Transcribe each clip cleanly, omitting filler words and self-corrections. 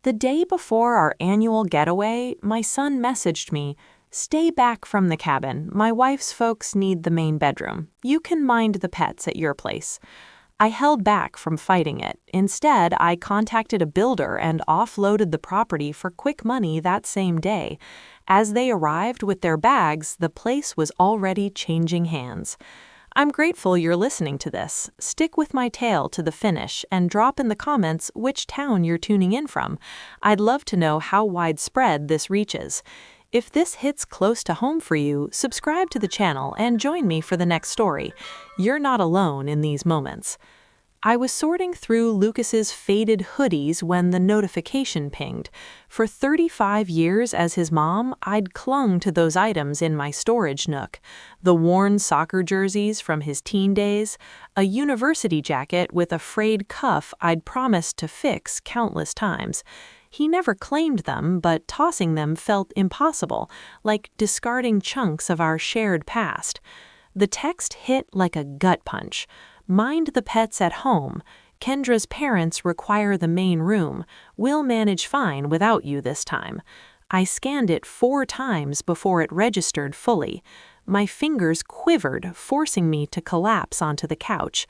The day before our annual getaway, my son messaged me, "Stay back from the cabin. My wife's folks need the main bedroom. You can mind the pets at your place." I held back from fighting it. Instead, I contacted a builder and offloaded the property for quick money that same day. As they arrived with their bags, the place was already changing hands. I'm grateful you're listening to this. Stick with my tale to the finish and drop in the comments which town you're tuning in from. I'd love to know how widespread this reaches. If this hits close to home for you, subscribe to the channel and join me for the next story. You're not alone in these moments. I was sorting through Lucas's faded hoodies when the notification pinged. For 35 years as his mom, I'd clung to those items in my storage nook. The worn soccer jerseys from his teen days, a university jacket with a frayed cuff I'd promised to fix countless times. He never claimed them, but tossing them felt impossible, like discarding chunks of our shared past. The text hit like a gut punch. Mind the pets at home. Kendra's parents require the main room. We'll manage fine without you this time. I scanned it 4 times before it registered fully. My fingers quivered, forcing me to collapse onto the couch.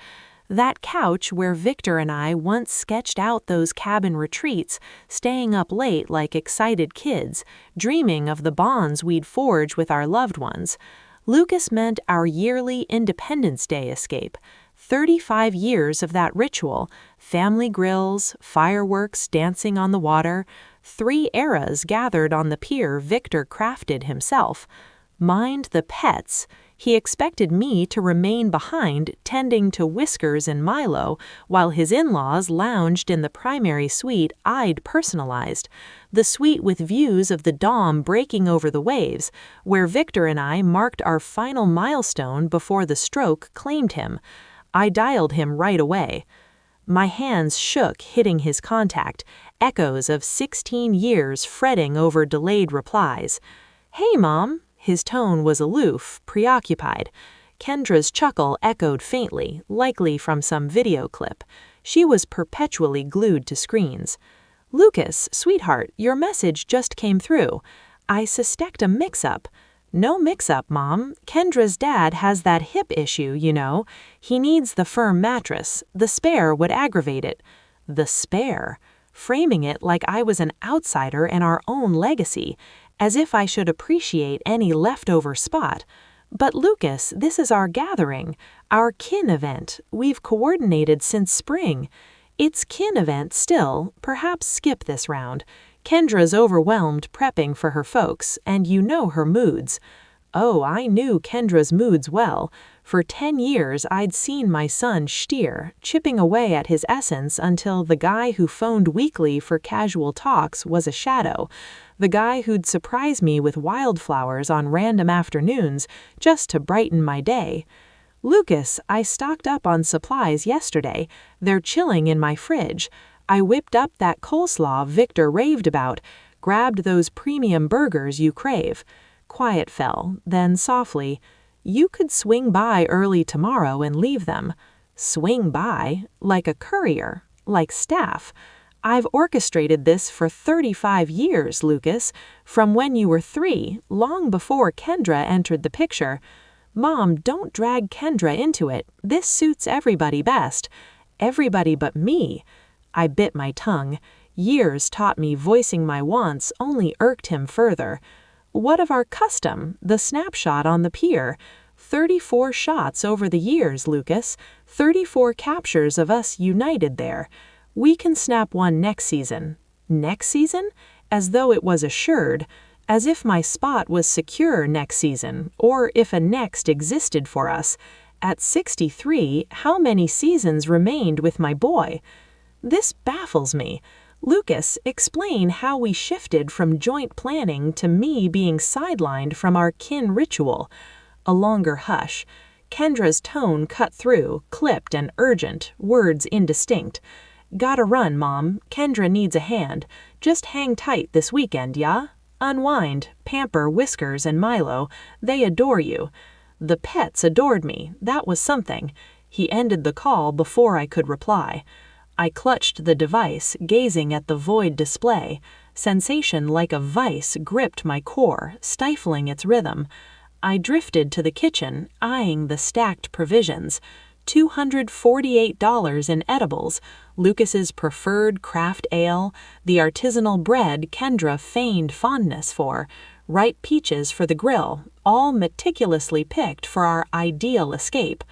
That couch where Victor and I once sketched out those cabin retreats, staying up late like excited kids, dreaming of the bonds we'd forge with our loved ones. Lucas meant our yearly Independence Day escape. 35 years of that ritual, family grills, fireworks dancing on the water, 3 eras gathered on the pier Victor crafted himself. Mind the pets. He expected me to remain behind tending to Whiskers and Milo while his in-laws lounged in the primary suite I'd personalized, the suite with views of the Dom breaking over the waves, where Victor and I marked our final milestone before the stroke claimed him. I dialed him right away. My hands shook hitting his contact, echoes of 16 years fretting over delayed replies. "Hey, Mom." His tone was aloof, preoccupied. Kendra's chuckle echoed faintly, likely from some video clip. She was perpetually glued to screens. "Lucas, sweetheart, your message just came through. I suspect a mix-up." "No mix-up, Mom. Kendra's dad has that hip issue, you know. He needs the firm mattress. The spare would aggravate it." The spare. Framing it like I was an outsider in our own legacy, as if I should appreciate any leftover spot. "But Lucas, this is our gathering, our kin event. We've coordinated since spring." "It's kin event still. Perhaps skip this round. Kendra's overwhelmed prepping for her folks, and you know her moods." Oh, I knew Kendra's moods well. For 10 years I'd seen my son steer, chipping away at his essence until the guy who phoned weekly for casual talks was a shadow. The guy who'd surprise me with wildflowers on random afternoons just to brighten my day. "Lucas, I stocked up on supplies yesterday. They're chilling in my fridge. I whipped up that coleslaw Victor raved about, grabbed those premium burgers you crave." Quiet fell, then softly, "You could swing by early tomorrow and leave them." Swing by? Like a courier? Like staff? "I've orchestrated this for 35 years, Lucas, from when you were 3, long before Kendra entered the picture." "Mom, don't drag Kendra into it. This suits everybody best." "Everybody but me." I bit my tongue. Years taught me voicing my wants only irked him further. "What of our custom, the snapshot on the pier? 34 shots over the years, Lucas. 34 captures of us united there. We can snap one next season." Next season? As though it was assured. As if my spot was secure next season, or if a next existed for us. At 63, how many seasons remained with my boy? This baffles me. "Lucas, explain how we shifted from joint planning to me being sidelined from our kin ritual." A longer hush. Kendra's tone cut through, clipped and urgent, words indistinct. "Gotta run, Mom. Kendra needs a hand. Just hang tight this weekend, ya? Unwind, pamper Whiskers and Milo. They adore you." The pets adored me. That was something. He ended the call before I could reply. I clutched the device, gazing at the void display. Sensation like a vice gripped my core, stifling its rhythm. I drifted to the kitchen, eyeing the stacked provisions. $248 in edibles, Lucas's preferred craft ale, the artisanal bread Kendra feigned fondness for, ripe peaches for the grill, all meticulously picked for our ideal escape.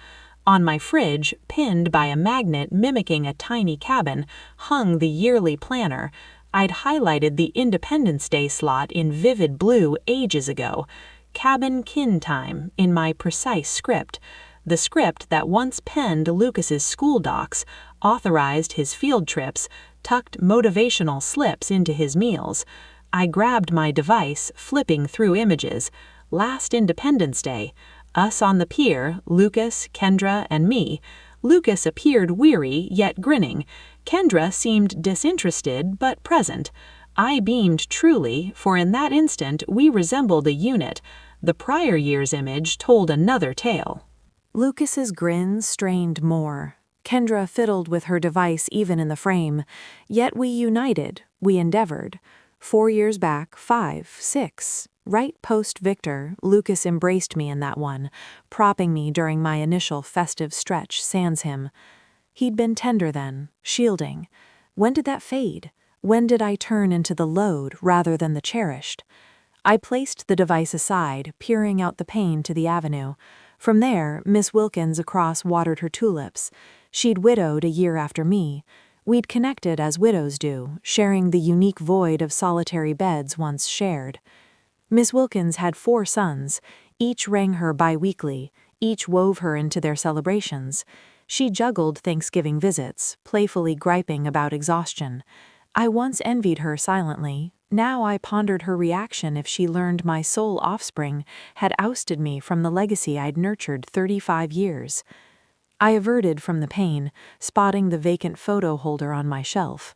On my fridge, pinned by a magnet mimicking a tiny cabin, hung the yearly planner. I'd highlighted the Independence Day slot in vivid blue ages ago. Cabin kin time in my precise script. The script that once penned Lucas's school docs, authorized his field trips, tucked motivational slips into his meals. I grabbed my device, flipping through images. Last Independence Day. Us on the pier, Lucas, Kendra, and me. Lucas appeared weary, yet grinning. Kendra seemed disinterested, but present. I beamed truly, for in that instant we resembled a unit. The prior year's image told another tale. Lucas's grin strained more. Kendra fiddled with her device even in the frame. Yet we united, we endeavored. 4 years back, 5, 6. Right post-Victor, Lucas embraced me in that one, propping me during my initial festive stretch, sans him. He'd been tender then, shielding. When did that fade? When did I turn into the load rather than the cherished? I placed the device aside, peering out the pane to the avenue. From there, Miss Wilkins across watered her tulips. She'd widowed a year after me. We'd connected as widows do, sharing the unique void of solitary beds once shared. Miss Wilkins had 4 sons. Each rang her bi-weekly, each wove her into their celebrations. She juggled Thanksgiving visits, playfully griping about exhaustion. I once envied her silently. Now I pondered her reaction if she learned my sole offspring had ousted me from the legacy I'd nurtured 35 years. I averted from the pain, spotting the vacant photo holder on my shelf.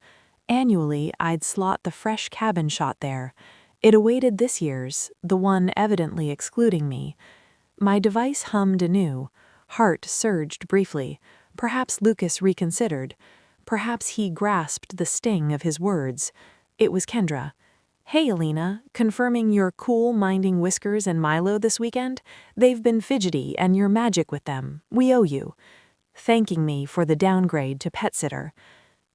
Annually, I'd slot the fresh cabin shot there. It awaited this year's, the one evidently excluding me. My device hummed anew. Heart surged briefly. Perhaps Lucas reconsidered. Perhaps he grasped the sting of his words. It was Kendra. "Hey, Alina, confirming your cool minding Whiskers and Milo this weekend? They've been fidgety and you're magic with them. We owe you." Thanking me for the downgrade to pet sitter.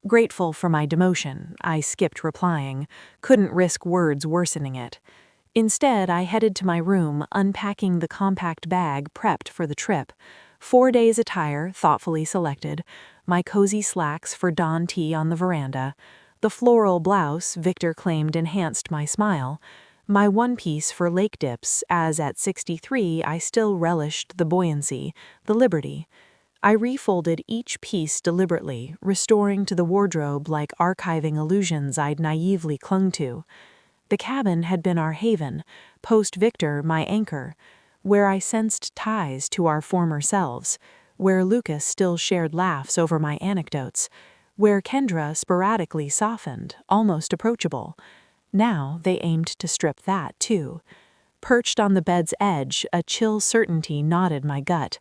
Grateful for my demotion, I skipped replying. Couldn't risk words worsening it. Instead, I headed to my room, unpacking the compact bag prepped for the trip. 4 days' attire, thoughtfully selected. My cozy slacks for dawn tea on the veranda. The floral blouse Victor claimed enhanced my smile. My one-piece for lake dips, as at 63 I still relished the buoyancy, the liberty. I refolded each piece deliberately, restoring to the wardrobe like archiving illusions I'd naively clung to. The cabin had been our haven, post-Victor my anchor, where I sensed ties to our former selves, where Lucas still shared laughs over my anecdotes, where Kendra sporadically softened, almost approachable. Now they aimed to strip that, too. Perched on the bed's edge, a chill certainty knotted my gut.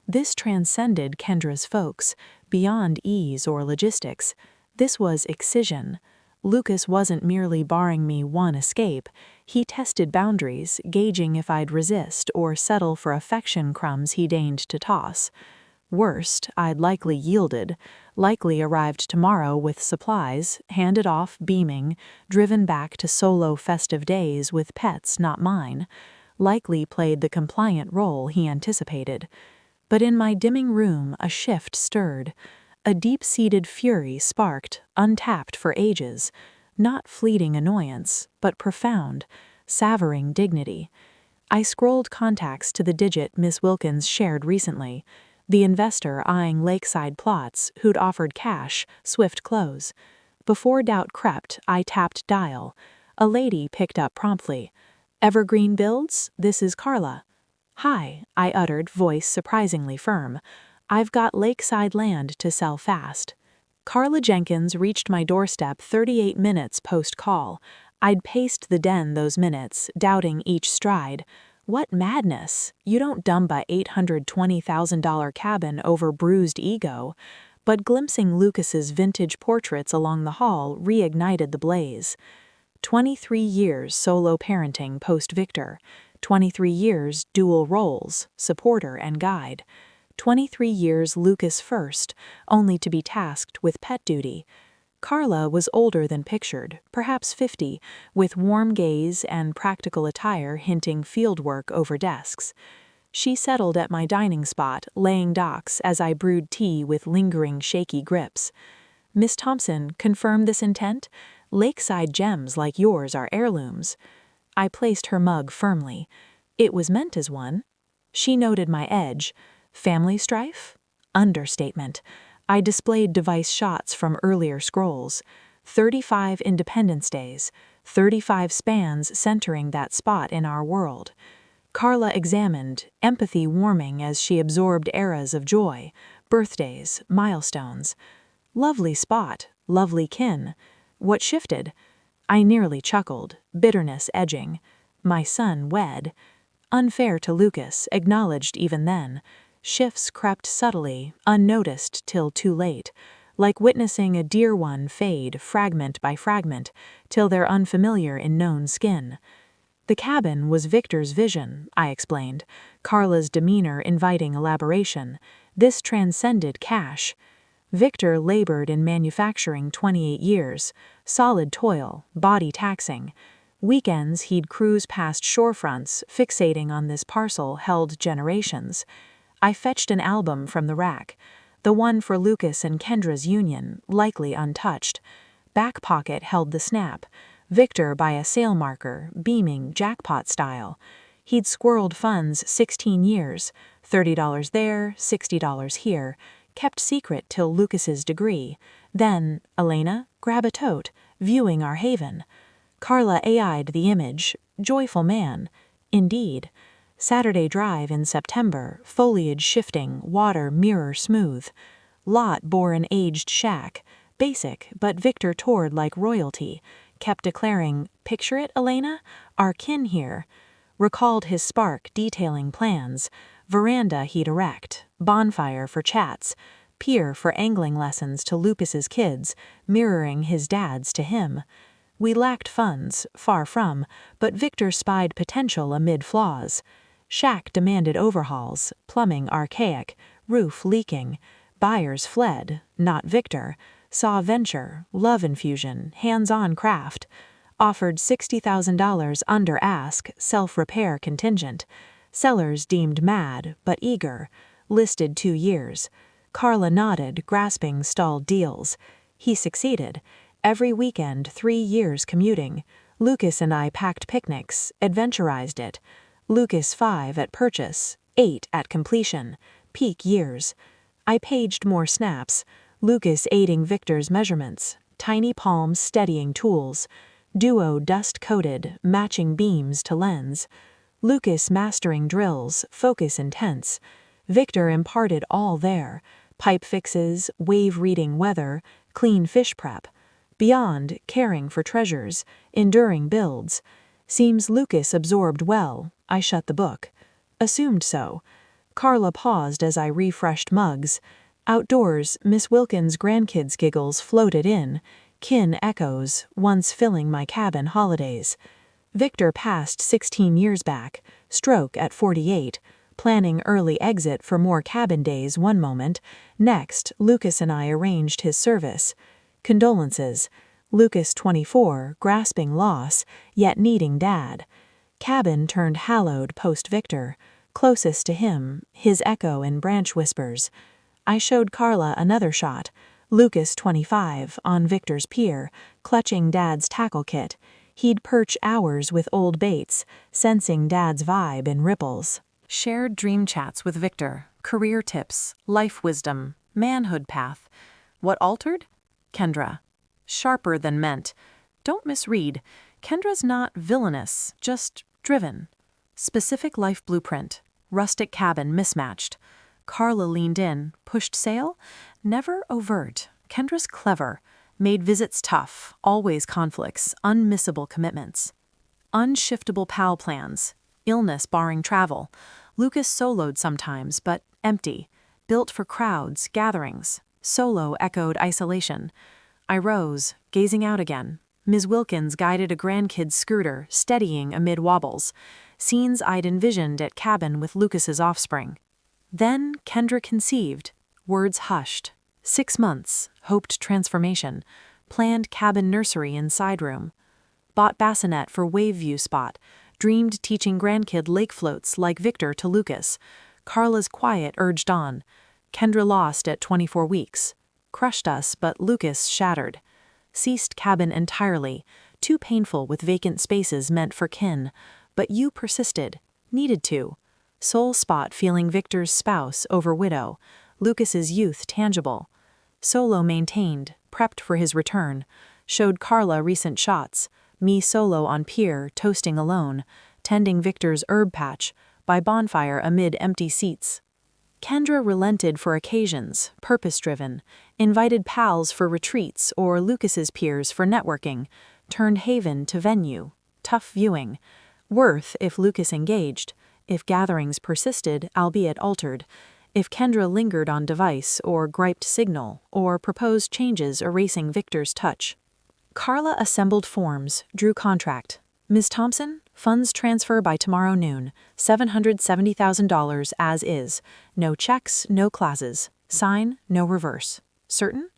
This transcended Kendra's folks, beyond ease or logistics. This was excision. Lucas wasn't merely barring me one escape. He tested boundaries, gauging if I'd resist or settle for affection crumbs he deigned to toss. Worst, I'd likely yielded, likely arrived tomorrow with supplies, handed off beaming, driven back to solo festive days with pets not mine, likely played the compliant role he anticipated. But in my dimming room a shift stirred. A deep-seated fury sparked, untapped for ages. Not fleeting annoyance, but profound, savoring dignity. I scrolled contacts to the digit Miss Wilkins shared recently. The investor eyeing lakeside plots who'd offered cash, swift close. Before doubt crept, I tapped dial. A lady picked up promptly. "Evergreen Builds, this is Carla." "Hi," I uttered, voice surprisingly firm. "I've got lakeside land to sell fast." Carla Jenkins reached my doorstep 38 minutes post-call. I'd paced the den those minutes, doubting each stride. What madness! You don't dump a $820,000 cabin over bruised ego. but glimpsing Lucas's vintage portraits along the hall reignited the blaze. 23 years solo parenting post-Victor, 23 years dual roles, supporter and guide, 23 years Lucas first, only to be tasked with pet duty. Carla was older than pictured, perhaps 50, with warm gaze and practical attire hinting fieldwork over desks. She settled at my dining spot, laying docks as I brewed tea with lingering shaky grips. "Miss Thompson, confirm this intent? Lakeside gems like yours are heirlooms." I placed her mug firmly. It was meant as one. She noted my edge. Family strife? Understatement. I displayed device shots from earlier scrolls. 35 Independence Days, 35 spans centering that spot in our world. Carla examined, empathy warming as she absorbed eras of joy, birthdays, milestones. Lovely spot, lovely kin. What shifted? I nearly chuckled, bitterness edging. My son wed. Unfair to Lucas, acknowledged even then. Shifts crept subtly, unnoticed till too late, like witnessing a dear one fade fragment by fragment, till they're unfamiliar in known skin. The cabin was Victor's vision, I explained, Carla's demeanor inviting elaboration. This transcended cash. Victor labored in manufacturing 28 years, solid toil, body taxing. Weekends he'd cruise past shorefronts, fixating on this parcel held generations. I fetched an album from the rack, the one for Lucas and Kendra's union, likely untouched. Back pocket held the snap, Victor by a sale marker, beaming jackpot style. He'd squirreled funds 16 years, $30 there, $60 here, kept secret till Lucas's degree. Then, "Elena, grab a tote, viewing our haven." Carla AI'd the image, joyful man. Indeed. Saturday drive in September, foliage shifting, water mirror smooth. Lot bore an aged shack, basic, but Victor toured like royalty, kept declaring, "Picture it, Elena? Our kin here." Recalled his spark detailing plans, veranda he'd erect, bonfire for chats, pier for angling lessons to Lucas's kids, mirroring his dad's to him. We lacked funds, far from, but Victor spied potential amid flaws. Shack demanded overhauls, plumbing archaic, roof leaking. Buyers fled, not Victor. Saw venture, love infusion, hands-on craft. Offered $60,000 under ask, self-repair contingent. Sellers deemed mad, but eager. Listed 2 years. Carla nodded, grasping stalled deals. He succeeded. Every weekend, 3 years commuting. Lucas and I packed picnics, adventurized it. Lucas 5 at purchase, 8 at completion. Peak years. I paged more snaps. Lucas aiding Victor's measurements. Tiny palms steadying tools. Duo dust-coated, matching beams to lens. Lucas mastering drills, focus intense. Victor imparted all there. Pipe fixes, wave-reading weather, clean fish prep. Beyond, caring for treasures, enduring builds. Seems Lucas absorbed well. I shut the book. Assumed so. Carla paused as I refreshed mugs. Outdoors, Miss Wilkins' grandkids' giggles floated in, kin echoes, once filling my cabin holidays. Victor passed 16 years back, stroke at 48, planning early exit for more cabin days one moment. Next, Lucas and I arranged his service. Condolences. Lucas 24, grasping loss, yet needing dad. Cabin turned hallowed post-Victor. Closest to him, his echo in branch whispers. I showed Carla another shot. Lucas 25, on Victor's pier, clutching dad's tackle kit. He'd perch hours with old baits, sensing dad's vibe in ripples. Shared dream chats with Victor, career tips, life wisdom, manhood path. What altered? Kendra. Sharper than meant. Don't misread. Kendra's not villainous, just driven. Specific life blueprint. Rustic cabin mismatched. Carla leaned in, pushed sail. Never overt. Kendra's clever. Made visits tough, always conflicts, unmissable commitments. Unshiftable PAL plans. Illness barring travel. Lucas soloed sometimes, but empty. Built for crowds, gatherings. Solo echoed isolation. I rose, gazing out again. Ms. Wilkins guided a grandkid's scooter, steadying amid wobbles. Scenes I'd envisioned at cabin with Lucas's offspring. Then Kendra conceived. Words hushed. 6 months, hoped transformation. Planned cabin nursery and side room. Bought bassinet for Waveview spot. Dreamed teaching grandkid lake floats like Victor to Lucas. Carla's quiet urged on. Kendra lost at 24 weeks. Crushed us, but Lucas shattered. Ceased cabin entirely, too painful with vacant spaces meant for kin. But you persisted. Needed to. Soul spot feeling Victor's spouse over widow. Lucas's youth tangible. Solo maintained, prepped for his return. Showed Carla recent shots. Me solo on pier, toasting alone. Tending Victor's herb patch. By bonfire amid empty seats. Kendra relented for occasions, purpose-driven, invited pals for retreats or Lucas's peers for networking, turned haven to venue, tough viewing, worth if Lucas engaged, if gatherings persisted, albeit altered, if Kendra lingered on device or griped signal or proposed changes erasing Victor's touch. Carla assembled forms, drew contract. Ms. Thompson, funds transfer by tomorrow noon, $770,000 as is. No checks, no clauses. Sign, no reverse. Certain?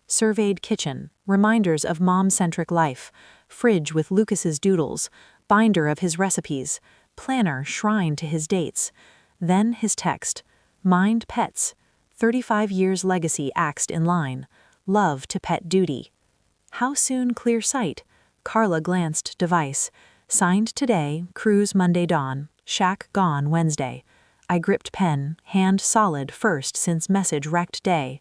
Surveyed kitchen, reminders of mom-centric life, fridge with Lucas's doodles, binder of his recipes, planner shrine to his dates. Then his text, mind pets, 35 years legacy axed in line, love to pet duty. How soon clear sight? Carla glanced device. Signed today, cruise Monday dawn, shack gone Wednesday. I gripped pen, hand solid first since message wrecked day.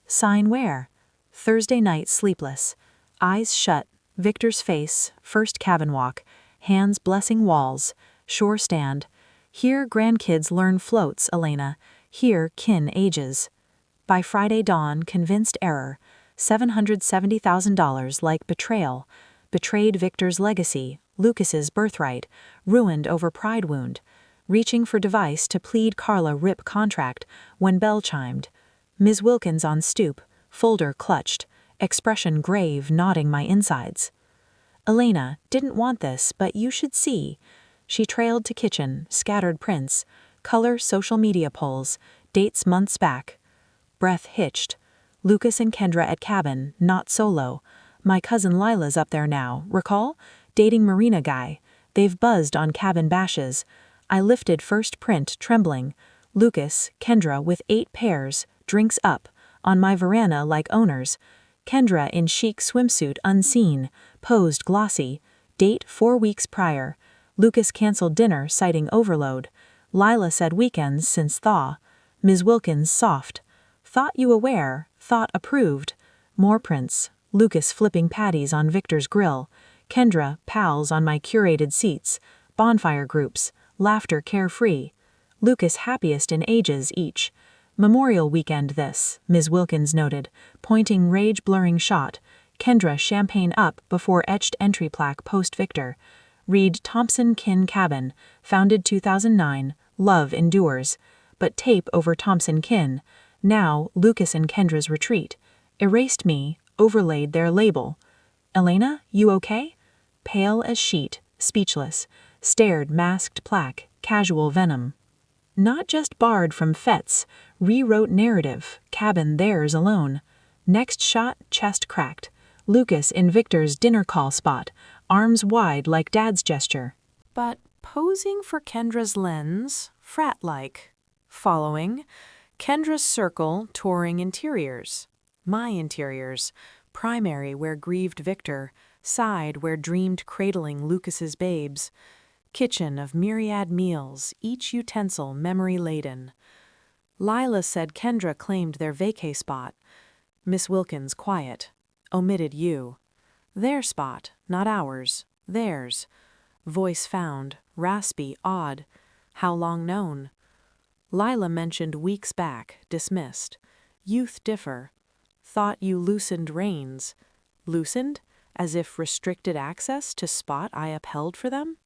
Sign where? Thursday night sleepless. Eyes shut, Victor's face, first cabin walk, hands blessing walls, shore stand. Here grandkids learn floats, Elena. Here kin ages. By Friday dawn, convinced error. $770,000 like betrayal. Betrayed Victor's legacy, Lucas's birthright, ruined over pride wound. Reaching for device to plead Carla rip contract when bell chimed. Ms. Wilkins on stoop, folder clutched, expression grave nodding my insides. Elena, didn't want this, but you should see. She trailed to kitchen, scattered prints, color social media polls, dates months back. Breath hitched. Lucas and Kendra at cabin, not solo. My cousin Lila's up there now, recall? Dating Marina guy. They've buzzed on cabin bashes. I lifted first print, trembling. Lucas, Kendra with 8 pairs, drinks up, on my veranda like owners. Kendra in chic swimsuit unseen, posed glossy. Date 4 weeks prior. Lucas canceled dinner citing overload. Lila said weekends since thaw. Ms. Wilkins soft. Thought you aware, thought approved. More prints. Lucas flipping patties on Victor's grill. Kendra, pals on my curated seats. Bonfire groups. Laughter carefree. Lucas happiest in ages each. Memorial weekend this, Ms. Wilkins noted, pointing rage-blurring shot. Kendra champagne up before etched entry plaque post-Victor. Read Thompson Kin Cabin, founded 2009, love endures. But tape over Thompson Kin. Now, Lucas and Kendra's retreat. Erased me, overlaid their label. Elena, you okay? Pale as sheet, speechless. Stared masked plaque, casual venom. Not just barred from fets, rewrote narrative, cabin theirs alone. Next shot, chest cracked. Lucas in Victor's dinner call spot, arms wide like dad's gesture. But posing for Kendra's lens, frat-like. Following, Kendra's circle touring interiors. My interiors, primary where grieved Victor, side where dreamed cradling Lucas's babes. Kitchen of myriad meals, each utensil memory-laden. Lila said Kendra claimed their vacay spot. Miss Wilkins quiet. Omitted you. Their spot, not ours. Theirs. Voice found, raspy, odd. How long known? Lila mentioned weeks back, dismissed. Youth differ. Thought you loosened reins. Loosened? As if restricted access to spot I upheld for them?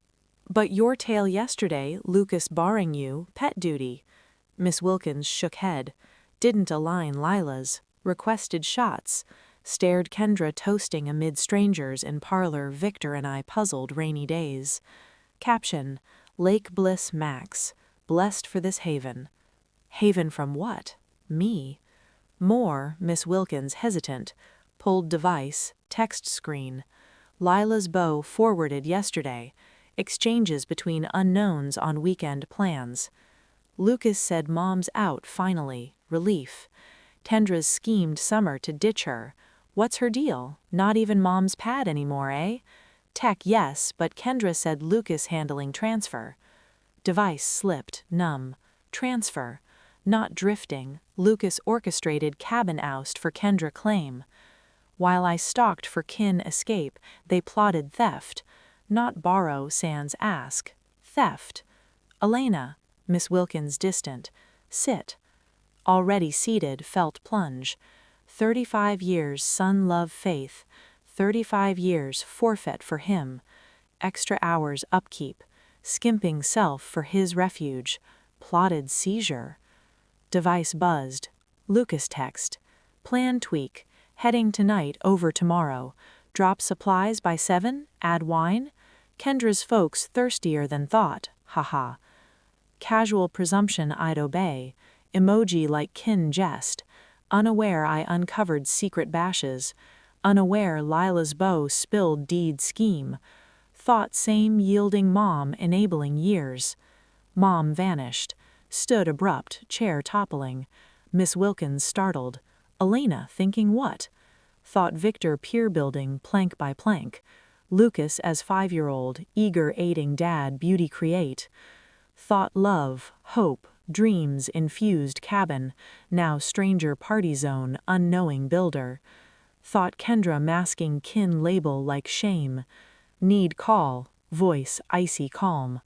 But your tale yesterday, Lucas barring you, pet duty. Miss Wilkins shook head. Didn't align Lila's. Requested shots. Stared Kendra toasting amid strangers in parlor. Victor and I puzzled rainy days. Caption: Lake Bliss Max. Blessed for this haven. Haven from what? Me. More, Miss Wilkins hesitant. Pulled device, text screen. Lila's beau forwarded yesterday. Exchanges between unknowns on weekend plans. Lucas said mom's out finally. Relief. Kendra's schemed Summer to ditch her. What's her deal? Not even mom's pad anymore, eh? Tech yes, but Kendra said Lucas handling transfer. Device slipped, numb. Transfer. Not drifting. Lucas orchestrated cabin oust for Kendra claim. While I stalked for kin escape, they plotted theft. Not borrow sans ask. Theft. Elena. Miss Wilkins distant. Sit. Already seated, felt plunge. 35 years son love faith. 35 years forfeit for him. Extra hours upkeep. Skimping self for his refuge. Plotted seizure. Device buzzed. Lucas text. Plan tweak. Heading tonight over tomorrow. Drop supplies by 7, add wine. Kendra's folks thirstier than thought, haha. Casual presumption I'd obey. Emoji like kin jest. Unaware I uncovered secret bashes. Unaware Lila's beau spilled deed scheme. Thought same yielding mom enabling years. Mom vanished. Stood abrupt, chair toppling. Miss Wilkins startled. Elena thinking what? Thought Victor peer building plank by plank. Lucas as 5-year-old, eager aiding dad beauty create. Thought love, hope, dreams infused cabin, now stranger party zone, unknowing builder. Thought Kendra masking kin label like shame. Need call, voice icy calm.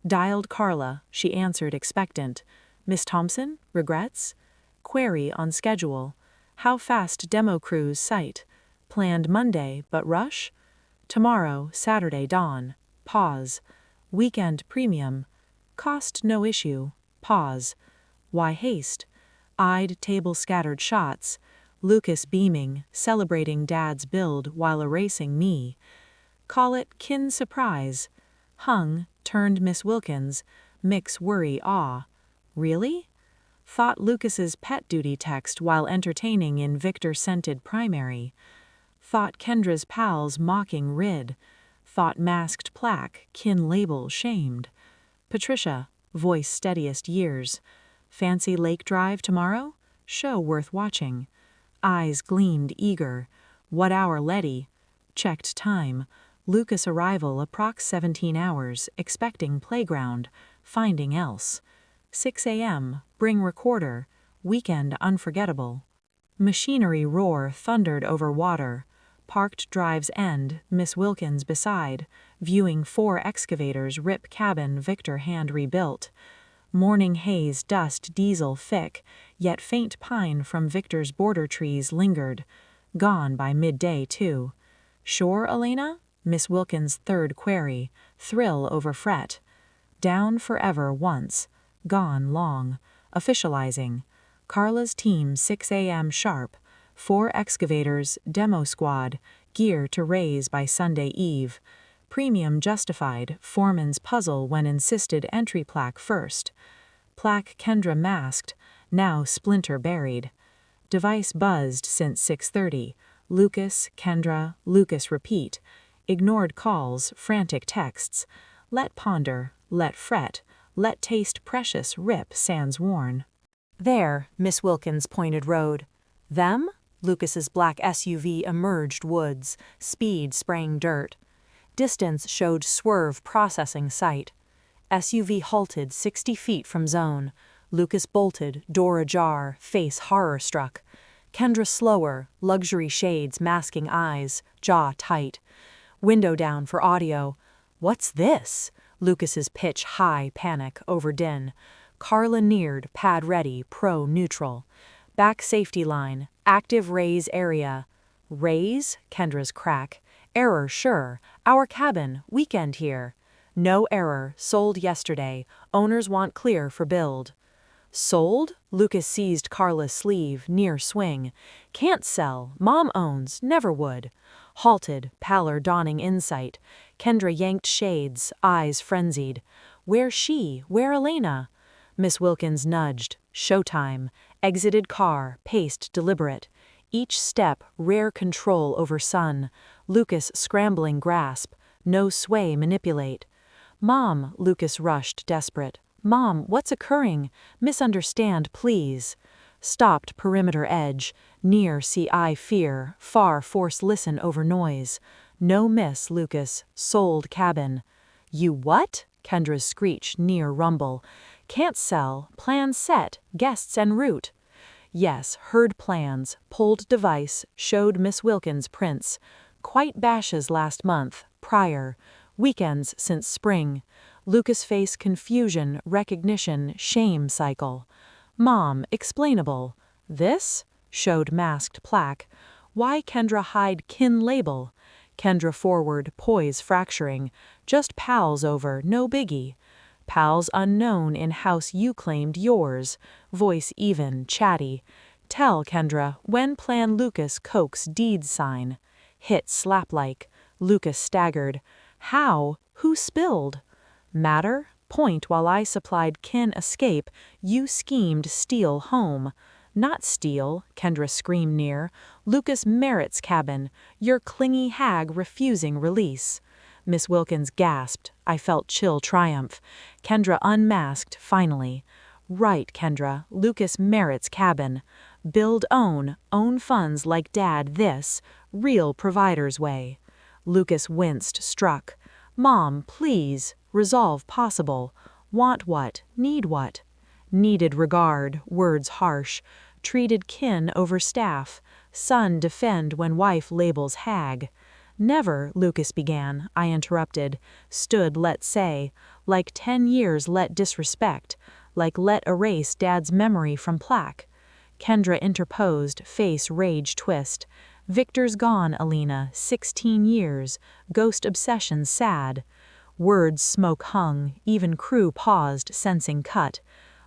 Dialed Carla, she answered expectant. Miss Thompson, regrets? Query on schedule. How fast demo crews site? Planned Monday, but rush? Tomorrow, Saturday dawn. Pause. Weekend premium. Cost no issue. Pause. Why haste? Eyed table scattered shots. Lucas beaming, celebrating dad's build while erasing me. Call it kin surprise. Hung, turned Miss Wilkins, mix worry awe. Really? Thought Lucas's pet duty text while entertaining in Victor-scented primary. Thought Kendra's pals mocking rid. Thought masked plaque, kin label shamed. Patricia, voice steadiest years. Fancy lake drive tomorrow? Show worth watching. Eyes gleamed eager. What hour Letty? Checked time. Lucas arrival approx 17 hours, expecting playground, finding else. 6 a.m., bring recorder, weekend unforgettable. Machinery roar thundered over water. Parked drive's end, Miss Wilkins beside, viewing 4 excavators rip cabin Victor hand rebuilt. Morning haze dust diesel thick, yet faint pine from Victor's border trees lingered. Gone by midday too. Sure, Elena? Miss Wilkins' third query, thrill over fret. Down forever once, gone long, officializing. Carla's team 6 a.m. sharp, 4 excavators, demo squad, gear to raise by Sunday eve. Premium justified, foreman's puzzle when insisted entry plaque first. Plaque Kendra masked, now splinter buried. Device buzzed since 6:30. Lucas, Kendra, Lucas repeat. Ignored calls, frantic texts. Let ponder, let fret, let taste precious rip sans worn. There, Miss Wilkins pointed road. Them? Lucas's black SUV emerged woods, speed spraying dirt. Distance showed swerve processing sight. SUV halted 60 feet from zone. Lucas bolted, door ajar, face horror-struck. Kendra slower, luxury shades masking eyes, jaw tight. Window down for audio. What's this? Lucas's pitch high, panic over din. Carla neared, pad ready, pro-neutral. Back safety line, active raise area. Raise? Kendra's crack. Error sure. Our cabin, weekend here. No error, sold yesterday. Owners want clear for build. Sold? Lucas seized Carla's sleeve, near swing. Can't sell. Mom owns. Never would. Halted, pallor dawning insight. Kendra yanked shades, eyes frenzied. Where she? Where Elena? Miss Wilkins nudged. Showtime. Exited car, paced deliberate. Each step, rare control over son. Lucas scrambling grasp. No sway manipulate. Mom, Lucas rushed, desperate. Mom, what's occurring? Misunderstand, please. Stopped perimeter edge. Near see eye fear. Far force listen over noise. No miss, Lucas. Sold cabin. You what? Kendra's screech, near rumble. Can't sell. Plan set. Guests en route. Yes, heard plans. Pulled device. Showed Miss Wilkins prints. Quite bashes last month. Prior. Weekends since spring. Lucas face confusion, recognition, shame cycle. Mom, explainable. This? Showed masked plaque. Why Kendra hide kin label? Kendra forward, poise fracturing. Just pals over, no biggie. Pals unknown in house you claimed yours. Voice even, chatty. Tell, Kendra, when plan Lucas coax deed sign. Hit slap-like. Lucas staggered. How? Who spilled? Matter? Point while I supplied kin escape, you schemed steal home. Not steal, Kendra screamed near. Lucas Merritt's cabin, your clingy hag refusing release. Miss Wilkins gasped. I felt chill triumph. Kendra unmasked, finally. Right, Kendra, Lucas Merritt's cabin. Build own funds like Dad this, real provider's way. Lucas winced, struck. Mom, please. Resolve possible. Want what? Need what? Needed regard, words harsh. Treated kin over staff. Son defend when wife labels hag. Never, Lucas began, I interrupted. Stood let say. Like 10 years let disrespect. Like let erase Dad's memory from plaque. Kendra interposed, face rage twist. Victor's gone, Alina, 16 years. Ghost obsession sad. Words smoke hung, even crew paused, sensing cut.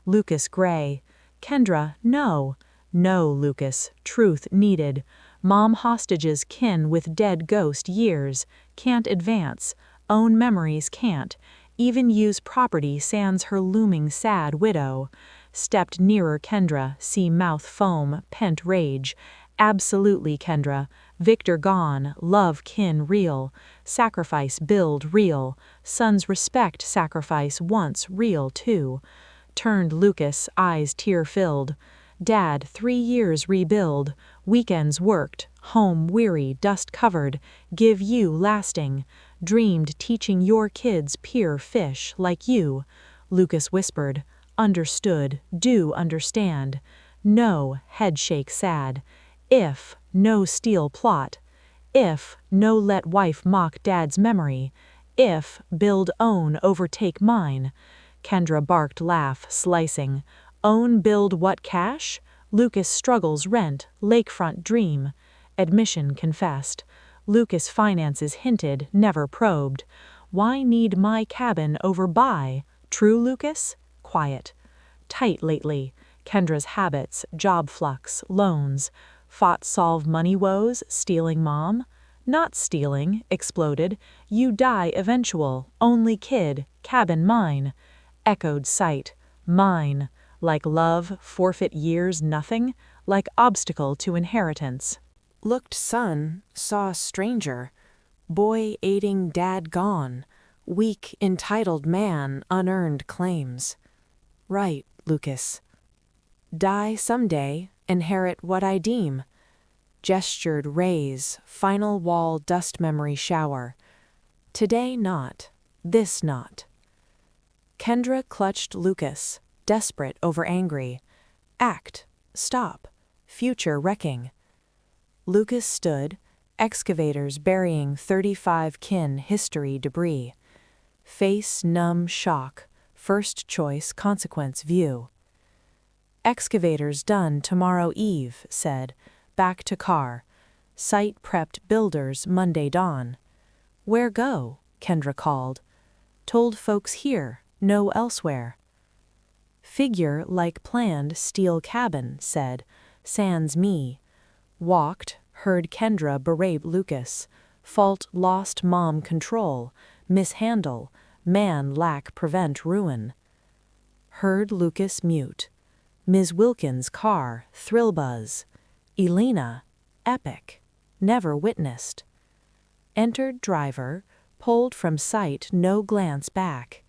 Lucas gray. Kendra, no. No, Lucas, truth needed. Mom hostages kin with dead ghost years. Can't advance. Own memories can't. Even use property sans her looming sad widow. Stepped nearer Kendra, see mouth foam, pent rage. Absolutely, Kendra. Victor gone, love kin real. Sacrifice build real. Son's respect sacrifice once real too. Turned Lucas, eyes tear-filled. Dad, 3 years rebuild. Weekends worked, home weary, dust-covered. Give you lasting. Dreamed teaching your kids peer fish like you. Lucas whispered. Understood, do understand. No, head shake sad. If, no steal plot. If, no let wife mock Dad's memory. If, build own overtake mine. Kendra barked laugh, slicing. Own build what cash? Lucas struggles rent, lakefront dream. Admission confessed. Lucas finances hinted, never probed. Why need my cabin over buy? True, Lucas? Quiet. Tight lately. Kendra's habits, job flux, loans. Fought solve money woes, stealing mom? Not stealing, exploded. You die eventual, only kid, cabin mine. Echoed sight, mine. Like love, forfeit years nothing, like obstacle to inheritance. Looked son, saw stranger. Boy aiding dad gone. Weak, entitled man, unearned claims. Right, Lucas. Die someday, inherit what I deem. Gestured raise, final wall dust memory shower. Today not, this not. Kendra clutched Lucas, desperate over angry. Act, stop, future wrecking. Lucas stood, excavators burying 35 kin history debris. Face numb shock, first choice consequence view. Excavators done tomorrow eve, said, back to car. Site prepped builders Monday dawn. Where go? Kendra called. Told folks here, no elsewhere. Figure like planned steel cabin, said, sans me. Walked, heard Kendra berate Lucas. Fault lost mom control, mishandle, man lack prevent ruin. Heard Lucas mute. Ms. Wilkins' car, thrill buzz. Elena, epic, never witnessed. Entered driver, pulled from sight, no glance back.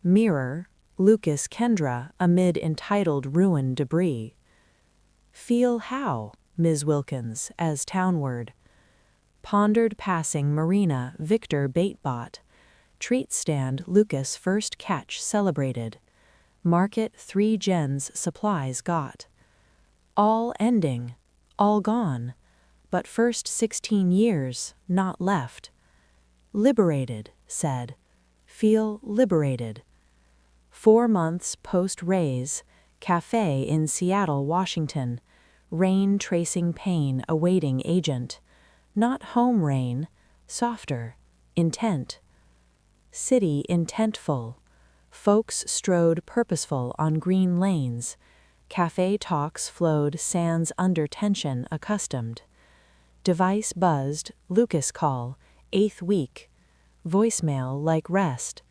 Mirror, Lucas Kendra amid entitled ruin debris. Feel how, Ms. Wilkins, as townward. Pondered passing Marina, Victor Baitbot. Treat stand Lucas first catch celebrated. Market 3 gens supplies got. All ending, all gone, but first 16 years not left. Liberated, said. Feel liberated. 4 months post-raise, cafe in Seattle, Washington. Rain tracing pain awaiting agent. Not home rain, softer, intent. City intentful. Folks strode purposeful on green lanes. Cafe talks flowed sans under tension accustomed. Device buzzed, Lucas call, 8th week. Voicemail like rest.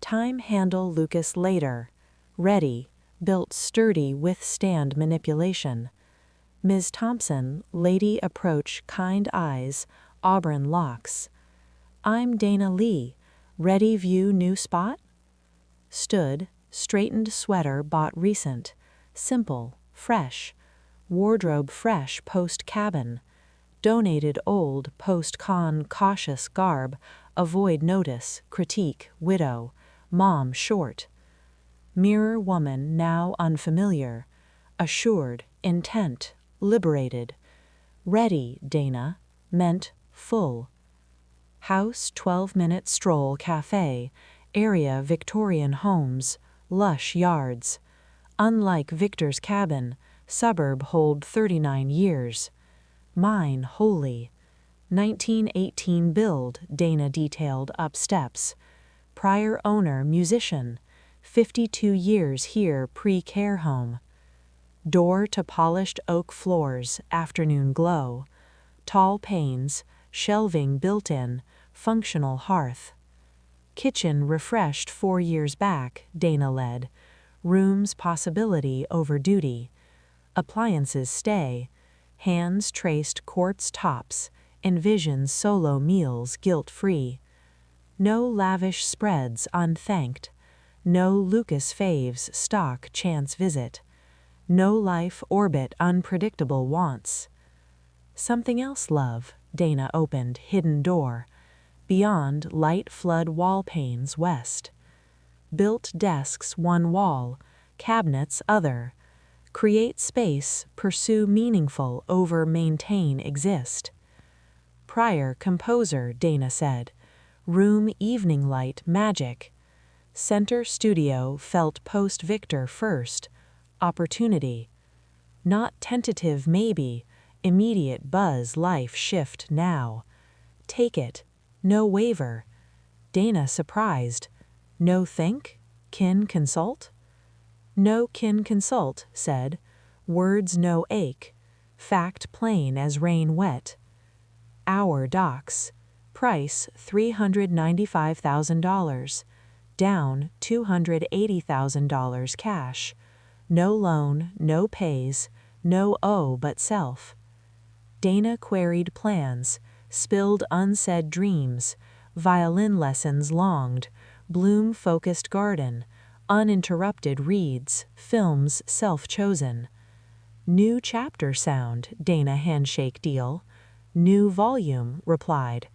Time handle Lucas later. Ready, built sturdy withstand manipulation. Ms. Thompson, lady approach kind eyes, auburn locks. I'm Dana Lee, ready view new spot? Stood, straightened sweater bought recent, simple, fresh. Wardrobe fresh post-cabin. Donated old post-con cautious garb, avoid notice, critique, widow, mom short. Mirror woman now unfamiliar, assured, intent, liberated. Ready, Dana, meant full. House 12-minute stroll cafe, area Victorian homes, lush yards. Unlike Victor's cabin, suburb hold 39 years. Mine wholly. 1918 build, Dana detailed up steps. Prior owner musician, 52 years here pre-care home. Door to polished oak floors, afternoon glow. Tall panes, shelving built-in, functional hearth. Kitchen refreshed 4 years back, Dana led. Rooms possibility over duty. Appliances stay. Hands traced quartz tops, envisions solo meals guilt-free. No lavish spreads unthanked. No Lucas faves stock chance visit. No life orbit unpredictable wants. Something else love, Dana opened hidden door. Beyond light flood wall panes west. Built desks one wall, cabinets other. Create space, pursue meaningful over maintain exist. Prior composer, Dana said. Room evening light magic. Center studio felt post-Victor first. Opportunity. Not tentative maybe, immediate buzz life shift now. Take it, no waiver. Dana surprised. No think? Kin consult? No kin consult, said. Words no ache. Fact plain as rain wet. Hour docs. Price $395,000. Down $280,000 cash. No loan, no pays, no owe but self. Dana queried plans, spilled unsaid dreams, violin lessons longed, bloom-focused garden, uninterrupted reads, films self-chosen. New chapter sound, Dana handshake deal. New volume, replied.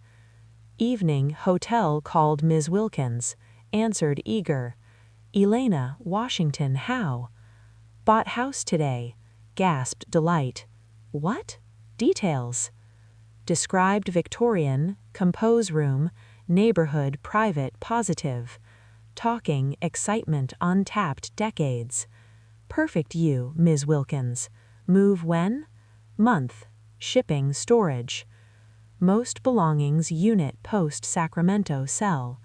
Evening hotel called Ms. Wilkins, answered eager. Elena, Washington, how? Bought house today, gasped delight. What? Details. Described Victorian, compose room, neighborhood private positive. Talking excitement untapped decades. Perfect you, Ms. Wilkins. Move when? Month. Shipping storage. Most belongings unit post Sacramento sell.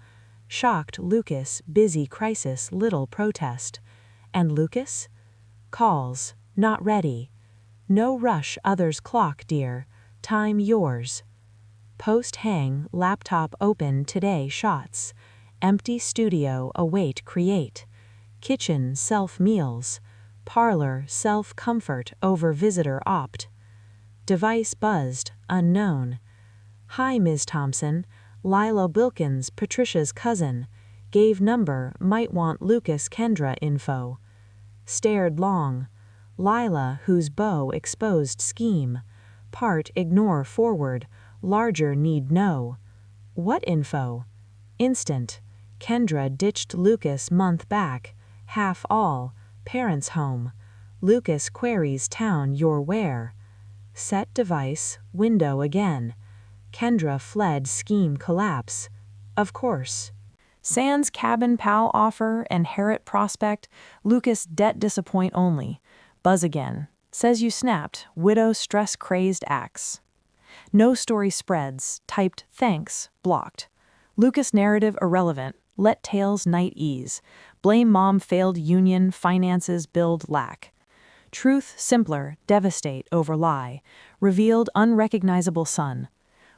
Shocked Lucas busy crisis little protest. And Lucas? Calls, not ready. No rush others clock, dear. Time yours. Post hang, laptop open today shots. Empty studio await create. Kitchen self meals. Parlor self comfort over visitor opt. Device buzzed, unknown. Hi, Ms. Thompson. Lila Bilkins, Patricia's cousin. Gave number, might want Lucas Kendra info. Stared long. Lila, whose bow exposed scheme. Part ignore forward, larger need know. What info? Instant. Kendra ditched Lucas month back. Half all. Parents home. Lucas queries town you're where. Set device, window again. Kendra fled scheme collapse. Of course. Sans cabin pal offer and Harriet prospect, Lucas debt disappoint only. Buzz again. Says you snapped, widow stress crazed axe. No story spreads, typed thanks, blocked. Lucas narrative irrelevant, let tales night ease. Blame mom failed union, finances build lack. Truth simpler, devastate over lie. Revealed unrecognizable son.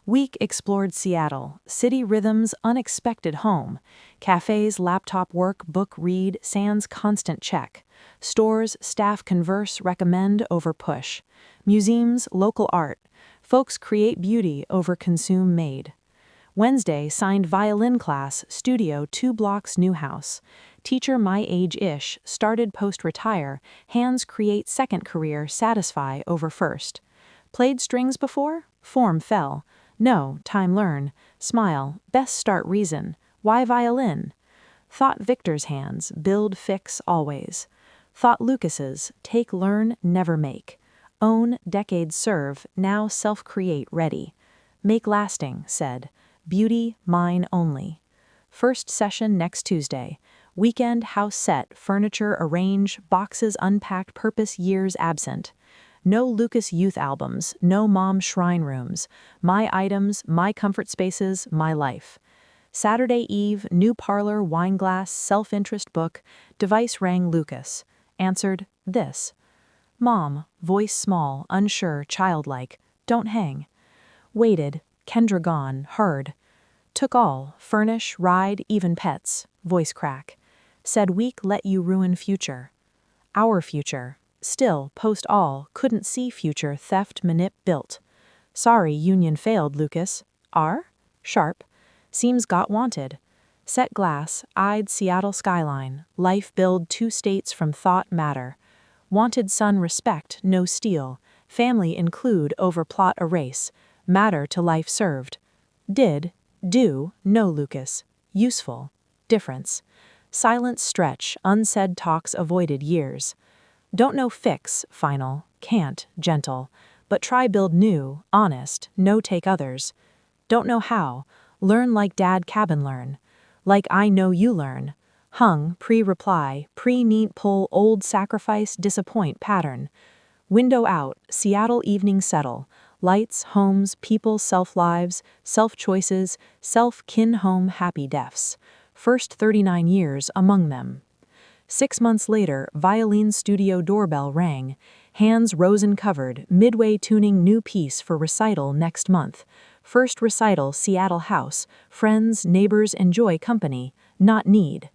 Week explored Seattle, city rhythms unexpected home. Cafes, laptop work, book read, sans constant check. Stores, staff converse, recommend over push. Museums, local art. Folks create beauty over consume made. Wednesday signed violin class, studio 2 blocks new house. Teacher my age-ish, started post-retire, hands create second career, satisfy over first. Played strings before? Form fell. No, time learn. Smile, best start reason. Why violin? Thought Victor's hands, build fix always. Thought Lucas's, take learn, never make. Own, decades serve, now self-create ready. Make lasting, said. Beauty, mine only. First session next Tuesday. Weekend house set, furniture arrange, boxes unpacked, purpose years absent. No Lucas youth albums, no mom shrine rooms. My items, my comfort spaces, my life. Saturday eve, new parlor, wine glass, self-interest book. Device rang Lucas. Answered, this. Mom, voice small, unsure, childlike. Don't hang. Waited, Kendra gone, heard. Took all, furnish, ride, even pets. Voice crack. Said week let you ruin future. Our future. Still, post all, couldn't see future theft manip built. Sorry union failed, Lucas. R? Sharp. Seems got wanted. Set glass, eyed Seattle skyline. Life build 2 states from thought matter. Wanted son respect, no steal. Family include over plot erase. Matter to life served. Did, do, no Lucas. Useful. Difference. Silence stretch, unsaid talks avoided years. Don't know fix, final, can't, gentle, but try build new, honest, no take others. Don't know how, learn like dad cabin learn. Like I know you learn. Hung, pre-reply, pre-neat pull old sacrifice disappoint pattern. Window out, Seattle evening settle. Lights, homes, people, self-lives, self-choices, self-kin home happy deaths. First 39 years among them. 6 months later, violin studio doorbell rang. Hands rosin covered, midway tuning new piece for recital next month. First recital Seattle house, friends, neighbors enjoy company, not need.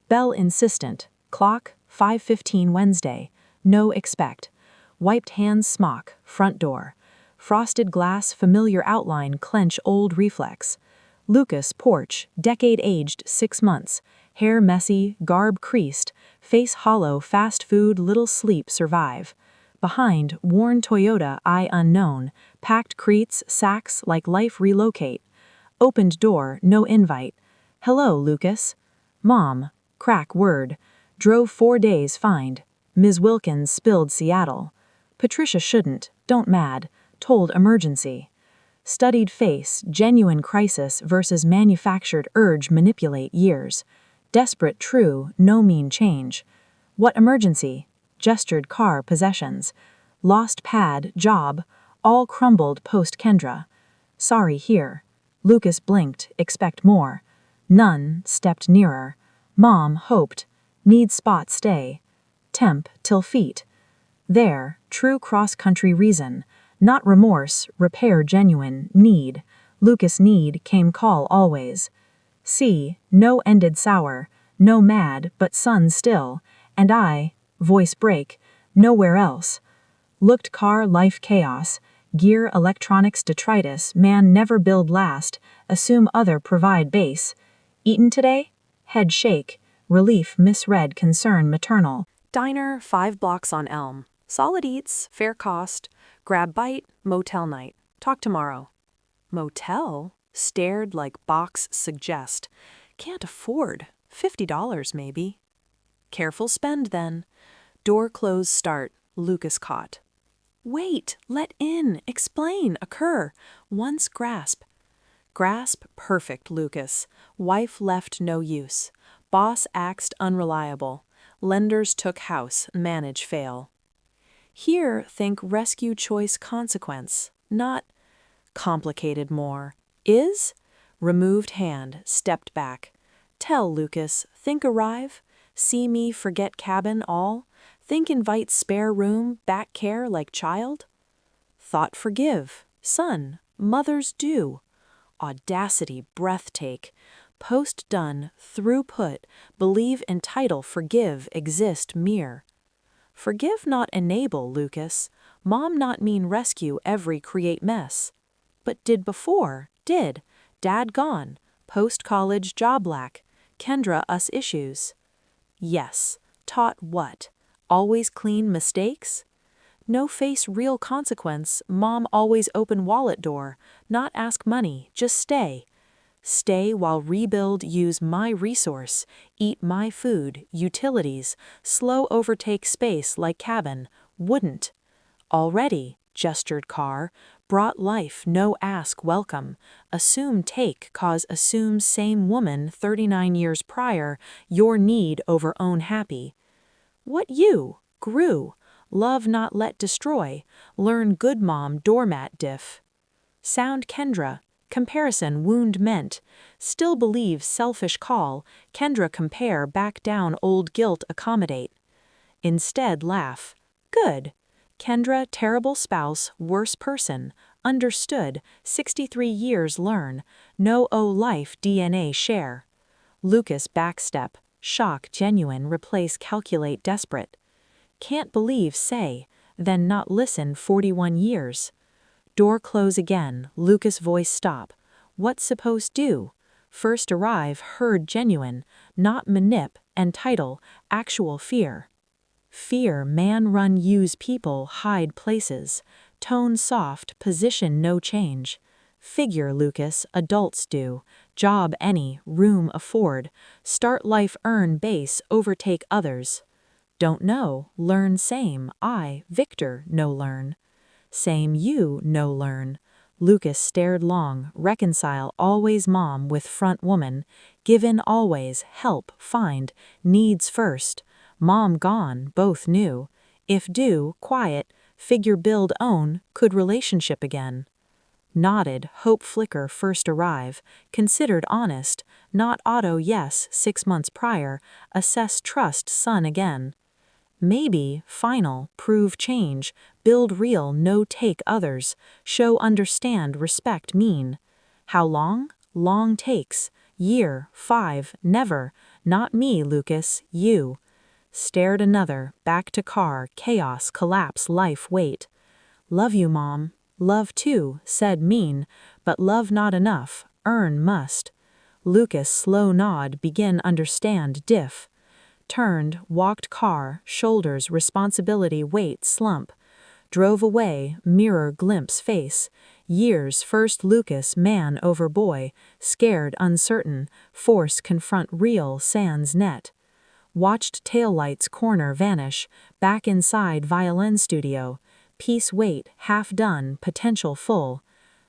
Bell insistent, clock, 5:15 Wednesday, no expect. Wiped hands smock, front door. Frosted glass familiar outline clench old reflex. Lucas porch, decade aged 6 months. Hair messy, garb creased, face hollow, fast food, little sleep survive. Behind, worn Toyota, eye unknown, packed cretes, sacks like life relocate. Opened door, no invite. Hello, Lucas. Mom, crack word. Drove 4 days find. Ms. Wilkins spilled Seattle. Patricia shouldn't, don't mad. Told emergency. Studied face, genuine crisis versus manufactured urge manipulate years. Desperate true, no mean change. What emergency? Gestured car possessions. Lost pad, job, all crumbled post Kendra. Sorry here. Lucas blinked, expect more. None, stepped nearer. Mom hoped. Need spot stay. temp till feet. There, true cross-country reason, not remorse, repair genuine, need. Lucas need came call always. See, no ended sour, no mad, but sun still, and I, voice break, nowhere else. Looked car life chaos, gear electronics detritus, man never build last, assume other provide base. Eaten today? Head shake, relief misread concern maternal. Diner 5 blocks on Elm. Solid eats, fair cost. Grab bite, motel night. Talk tomorrow. Motel? Stared like box suggest. Can't afford. $50 maybe. Careful spend then. Door close start. Lucas caught. Wait, let in, explain, occur. Once grasp. Grasp perfect, Lucas. Wife left no use. Boss axed unreliable. Lenders took house, manage fail. Here think rescue choice consequence, not complicated more. Is? Removed hand, stepped back. Tell, Lucas, think arrive? See me forget cabin all? Think invite spare room, back care like child? Thought forgive, son, mothers do. Audacity breath take. Post done, through put, believe entitle forgive exist mere. Forgive not enable, Lucas. Mom not mean rescue every create mess. But did before, did. Dad gone. Post-college job lack. Kendra us issues. Yes. Taught what? Always clean mistakes? No face real consequence, mom always open wallet door, not ask money, just stay. Stay while rebuild use my resource, eat my food, utilities, slow overtake space like cabin, wouldn't. Already, gestured car, brought life no ask welcome, assume take cause assume same woman 39 years prior, your need over own happy. What you? Grew. Love not let destroy. Learn good mom doormat diff. Sound Kendra. Comparison wound meant. Still believe selfish call. Kendra compare back down old guilt accommodate. Instead laugh. Good. Kendra terrible spouse worse person. Understood. 63 years learn. No life DNA share. Lucas backstep. Shock genuine replace calculate desperate. Can't believe say, then not listen 41 years. Door close again, Lucas voice stop. What's supposed do? First arrive heard genuine, not manip and title, actual fear. Fear man run use people hide places. Tone soft, position no change. Figure Lucas, adults do. Job any, room afford. Start life earn base overtake others. Don't know, learn same, I, Victor, no learn. Same you, no learn. Lucas stared long, reconcile always mom with front woman, given always, help, find, needs first. Mom gone, both knew. If do, quiet, figure build own, could relationship again. Nodded, hope flicker first arrive, considered honest, not auto yes 6 months prior, assess trust son again. Maybe, final, prove change, build real no take others, show understand respect mean. How long? Long takes. Year, 5, never, not me Lucas, you. Stared another, back to car, chaos, collapse, life wait. Love you mom. Love too, said mean, but love not enough, earn must. Lucas slow nod begin understand diff. Turned, walked car, shoulders responsibility weight slump. Drove away, mirror glimpse face. Years first Lucas man over boy, scared uncertain, force confront real sans net. Watched taillights corner vanish, back inside violin studio. Piece wait, half done, potential full.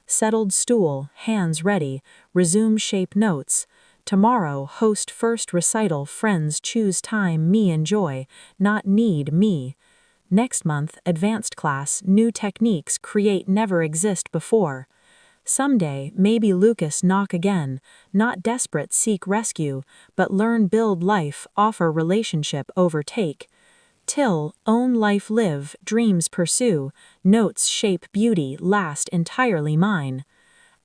Settled stool, hands ready, resume shape notes. Tomorrow host first recital friends choose time me enjoy, not need me. Next month advanced class new techniques create never exist before. Someday maybe Lucas knock again, not desperate seek rescue, but learn build life offer relationship overtake. Till, own life live, dreams pursue, notes shape beauty, last entirely mine.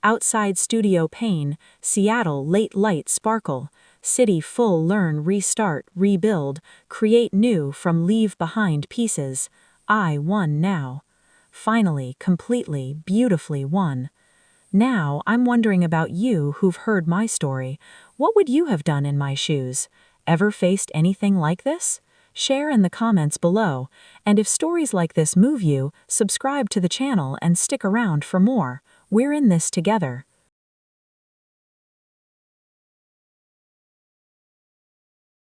Outside studio pane, Seattle late light sparkle, city full learn restart, rebuild, create new from leave behind pieces. I won now. Finally, completely, beautifully won. Now, I'm wondering about you who've heard my story. What would you have done in my shoes? Ever faced anything like this? Share in the comments below, and if stories like this move you, subscribe to the channel and stick around for more. We're in this together.